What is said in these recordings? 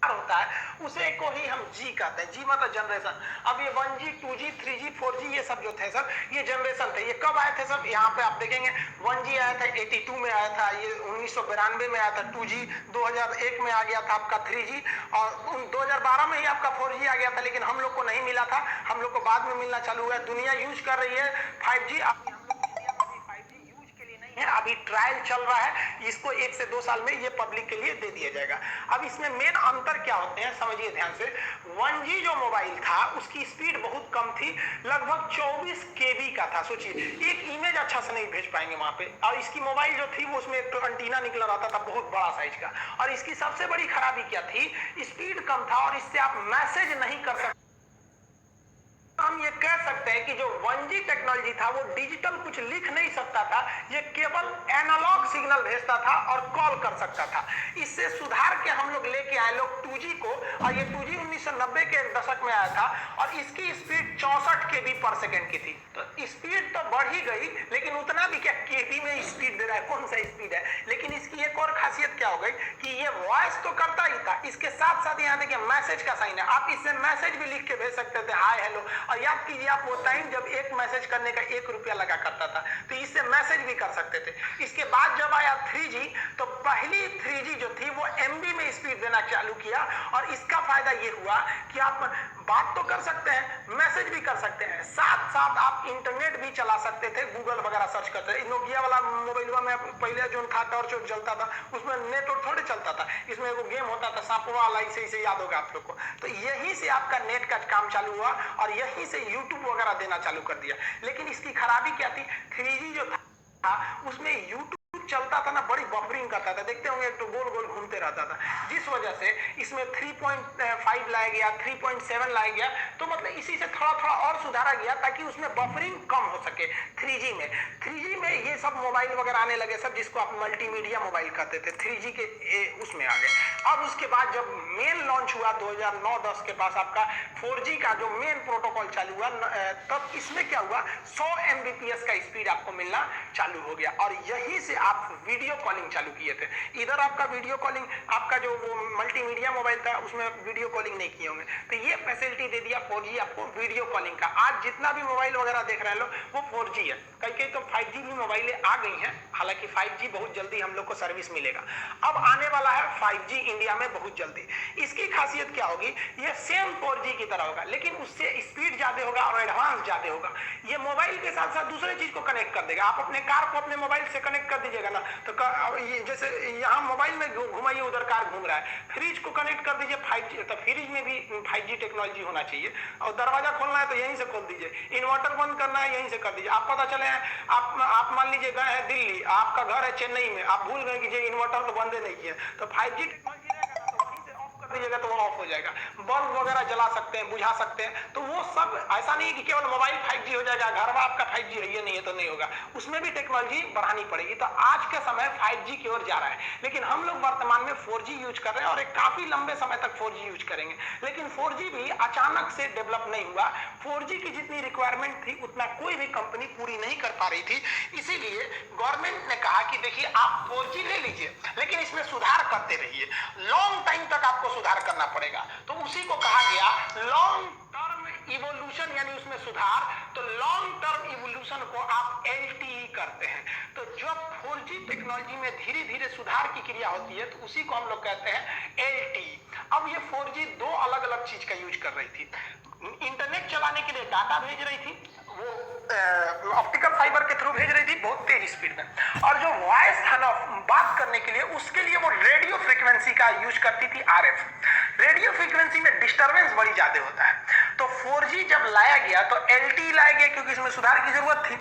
होता है उसे को ही हम जी कहते हैं। जी मतलब जनरेशन। अब ये 1G 2G 3G 4G ये सब जो थे सर ये जनरेशन थे। ये कब आए थे सर? यहाँ पे आप देखेंगे 1G आया था 82 में आया था, ये 1992 में आया था 2G, 2001 में आ गया था आपका 3G, और 2012 में ही आपका 4G आ गया था, लेकिन हम लोग को नहीं मिला था, हम लोग को बाद में मिलना चालू हुआ। दुनिया यूज कर रही है 5G। अभी ट्रायल चल रहा है, इसको 1 से 2 साल में ये पब्लिक के लिए दे दिया जाएगा। अब इसमें मेन अंतर क्या होते हैं समझिए ध्यान से। 1G जो मोबाइल था उसकी स्पीड बहुत कम थी, लगभग 24 केबी का था। सोचिए एक इमेज अच्छा से नहीं भेज पाएंगे वहां पे। और इसकी मोबाइल जो थी वो उसमें एक एंटीना निकला रहता था बहुत बड़ा साइज का। और इसकी सबसे बड़ी खराबी क्या थी? स्पीड कम था और इससे आप मैसेज नहीं कर सकते। हम ये कह सकते हैं कि जो 1G टेक्नोलॉजी था वो डिजिटल कुछ लिख नहीं सकता था, ये केवल एनालॉग सिग्नल भेजता था और कॉल कर सकता था। इससे सुधार के हम लोग लेके आए लोग 2G को, और ये 2G 1990 के दशक में आया था और इसकी स्पीड 64 केबी पर सेकेंड की थी। तो स्पीड तो बढ़ ही गई, लेकिन उतना भी क्या केबी में स्पीड दे रहा है, कौन सा स्पीड है। लेकिन इसकी एक और खासियत क्या हो गई कि ये वॉइस तो करता ही था, इसके साथ साथ यहाँ देखिए मैसेज का साइन है, आप इससे मैसेज भी लिख के भेज सकते थे, हाय हेलो। और याद कीजिए आप वो टाइम जब एक मैसेज करने का 1 रुपया लगा करता था, तो इससे मैसेज भी कर सकते थे। इसके बाद जब आया 3G, तो पहली 3G जो थी वो MB में स्पीड देना चालू किया, और इसका फायदा ये हुआ कि आप बात तो कर सकते हैं, मैसेज भी कर सकते हैं, साथ साथ आप इंटरनेट भी चला सकते थे, गूगल वगैरह सर्च करते थे। नोकिया वाला मोबाइल में पहले जो था टॉर्च चलता था, उसमें नेट थोड़े चलता था, इसमें एगो गेम होता था सांपवा वाला, इसे याद होगा आप लोग को। तो यहीं से आपका नेट का काम चालू हुआ और यहीं से यूट्यूब वगैरह देना चालू कर दिया। लेकिन इसकी खराबी क्या थी? 3G जो था उसमें यूट्यूब चलता था ना, बड़ी बफरिंग करता था, देखते होंगे तो गोल गोल घूमते रहता था, जिस वजह से इसमें 3.5 लाया गया, 3.7 लाया गया। तो मतलब इसी से थोड़ा थोड़ा और सुधारा गया ताकि उसमें बफरिंग कम हो सके। 3G में ये सब मोबाइल वगैरह आने लगे सब, जिसको आप मल्टीमीडिया मोबाइल कहते थे, 3G के उसमें आ गए। अब उसके बाद जब मेन लॉन्च हुआ 2009-10 के पास आपका 4G का जो मेन प्रोटोकॉल चालू हुआ, तब इसमें क्या हुआ, 100 Mbps का स्पीड आपको मिलना चालू हो गया। और यहीं से आप वीडियो कॉलिंग चालू किए थे। इधर आपका वीडियो कॉलिंग, आपका जो वो मल्टीमीडिया मोबाइल था उसमें वीडियो कॉलिंग नहीं किए होंगे, तो ये फैसिलिटी दे दिया 4G आपको वीडियो कॉलिंग का। आज जितना भी मोबाइल वगैरह देख रहे हैं लोग वो 4G है, कई कई तो 5G भी मोबाइलें आ गई हैं, हालांकि 5G बहुत जल्दी हम लोग को सर्विस मिलेगा। अब आने वाला है 5G इंडिया में बहुत जल्दी। इसकी खासियत क्या होगी, ये सेम 4G की तरह होगा, लेकिन उससे स्पीड ज्यादा होगा और एडवांस ज्यादा होगा। ये मोबाइल के साथ साथ दूसरे चीज को कनेक्ट कर देगा। आप अपने कार को अपने मोबाइल से कनेक्ट कर दीजिएगा ना, तो जैसे यहाँ मोबाइल में घुमाइए, उधर कार घूम रहा है, फ्रिज को कनेक्ट कर दीजिए 5G, तो फ्रिज में भी 5G टेक्नोलॉजी होना चाहिए। और दरवाजा खोलना है तो यहीं से खोल दीजिए, इन्वर्टर बंद करना है यहीं से कर दीजिए। आप पता चले आप मान लीजिए गए हैं दिल्ली, आपका घर है चेन्नई में, आप भूल गए कि इन्वर्टर तो बंद नहीं किया, तो 5G टेक्नोलॉजी दीजिएगा तो वो ऑफ हो जाएगा। बल्ब वगैरह जला सकते हैं, बुझा सकते हैं, तो वो सब ऐसा नहीं कि केवल मोबाइल 5G हो जाएगा, घर में आपका 5G है ये नहीं है तो नहीं होगा, उसमें भी टेक्नोलॉजी बढ़ानी पड़ेगी। तो आज के समय 5G की ओर जा रहा है, लेकिन हम लोग वर्तमान में 4G यूज कर रहे हैं और एक काफी लंबे समय तक 4G यूज करेंगे। लेकिन 4G भी अचानक से डेवलप नहीं हुआ, 4G की जितनी रिक्वायरमेंट थी उतना कोई भी कंपनी पूरी नहीं कर पा रही थी। इसीलिए गवर्नमेंट ने कहा कि देखिए आप 4G ले लीजिए, लेकिन इसमें सुधार करते रहिए, लॉन्ग टाइम तक आपको सुधार करना पड़ेगा। तो उसी को कहा गया लॉन्ग टर्म इवोल्यूशन, यानी उसमें सुधार। तो लॉन्ग टर्म इवोल्यूशन को आप LTE करते हैं। तो जब 4G टेक्नोलॉजी में धीरे धीरे सुधार की क्रिया होती है तो उसी को हम लोग कहते हैं LTE। अब ये 4G दो अलग अलग चीज का यूज कर रही थी। इंटरनेट चलाने के लिए डाटा भेज रही थी, वो ऑप्टिकल फाइबर के थ्रू भेज रही थी बहुत तेज स्पीड में, और जो वॉइस था ना बात करने के लिए, उसके लिए वो रेडियो फ्रीक्वेंसी का यूज करती थी, RF। रेडियो फ्रीक्वेंसी में डिस्टरबेंस बड़ी ज्यादा होता है। तो 4G जब लाया गया तो LTE लाया गया क्योंकि इसमें सुधार की जरूरत थी।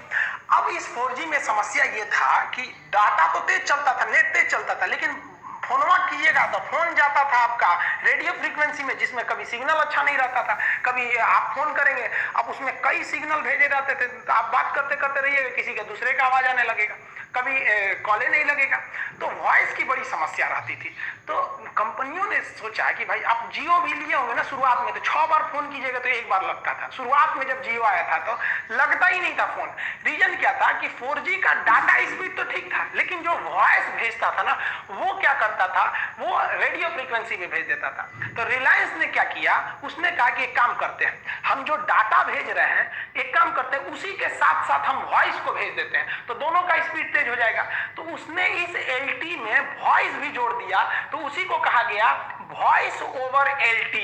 अब इस 4G में समस्या ये था कि डाटा तो तेज चलता था, नेट तेज चलता था, लेकिन फोनवा कीजिएगा तो फोन जाता था आपका रेडियो फ्रीक्वेंसी में, जिसमें कभी सिग्नल अच्छा नहीं रहता था, कभी आप फोन करेंगे, अब उसमें कई सिग्नल भेजे जाते थे, तो आप बात करते करते रहिएगा, किसी के दूसरे का आवाज आने लगेगा। कभी कॉले नहीं लगेगा। तो वॉइस की बड़ी समस्या रहती थी। तो कंपनियों ने सोचा कि भाई आप जियो भी लिए होंगे ना शुरुआत में, तो 6 बार फोन कीजिएगा तो 1 बार लगता था। शुरुआत में जब जियो आया था तो लगता ही नहीं था फोन। रीजन क्या था कि 4G का डाटा स्पीड तो ठीक था, लेकिन जो वॉइस भेजता था ना वो क्या करता था, वो रेडियो फ्रीक्वेंसी में भेज देता था। तो रिलायंस ने क्या किया, उसने कहा कि एक काम करते हैं, हम जो डाटा भेज रहे हैं एक काम करते हैं उसी के साथ साथ हम वॉइस को भेज देते हैं, तो दोनों का स्पीड तेज हो जाएगा। तो उसने इस LT में वॉइस भी जोड़ दिया, तो उसी को कहा गया वॉइस ओवर LT।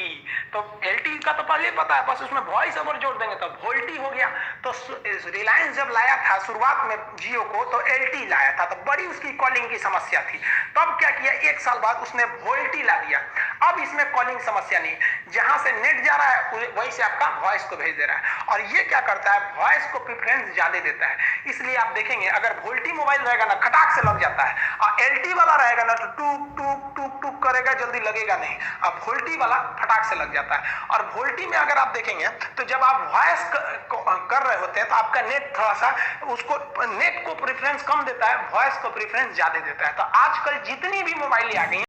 तो LT का तो पहले पता है, बस उसमें वॉइस ओवर जोड़ देंगे तो वोल्टी हो गया। तो रिलायंस जब लाया था शुरुआत में जियो को तो LT लाया था, तो बड़ी उसकी कॉलिंग की समस्या थी। तब क्या किया, 1 साल बाद उसने वोल्टी ला दिया। अब इसमें कॉलिंग समस्या नहीं, जहां से नेट जा रहा है वहीं से आपका वॉइस को भेज दे रहा है। और ये क्या करता है, वॉइस को प्रेफरेंस ज्यादा देता है। इसलिए आप देखेंगे अगर वोल्टी मोबाइल रहेगा ना खटाक से लग जाता है, और LT वाला रहेगा ना तो टूक टूक टूक टूक करेगा, जल्दी लगेगा नहीं। अब वोल्टी वाला फटाक से लग जाता है। और वोल्टी में अगर आप देखेंगे तो जब आप वॉइस कर रहे होते हैं तो आपका नेट थोड़ा सा उसको नेट को प्रेफरेंस कम देता है, वॉइस को प्रेफरेंस ज्यादा देता है। तो आजकल जितनी भी मोबाइल आ गई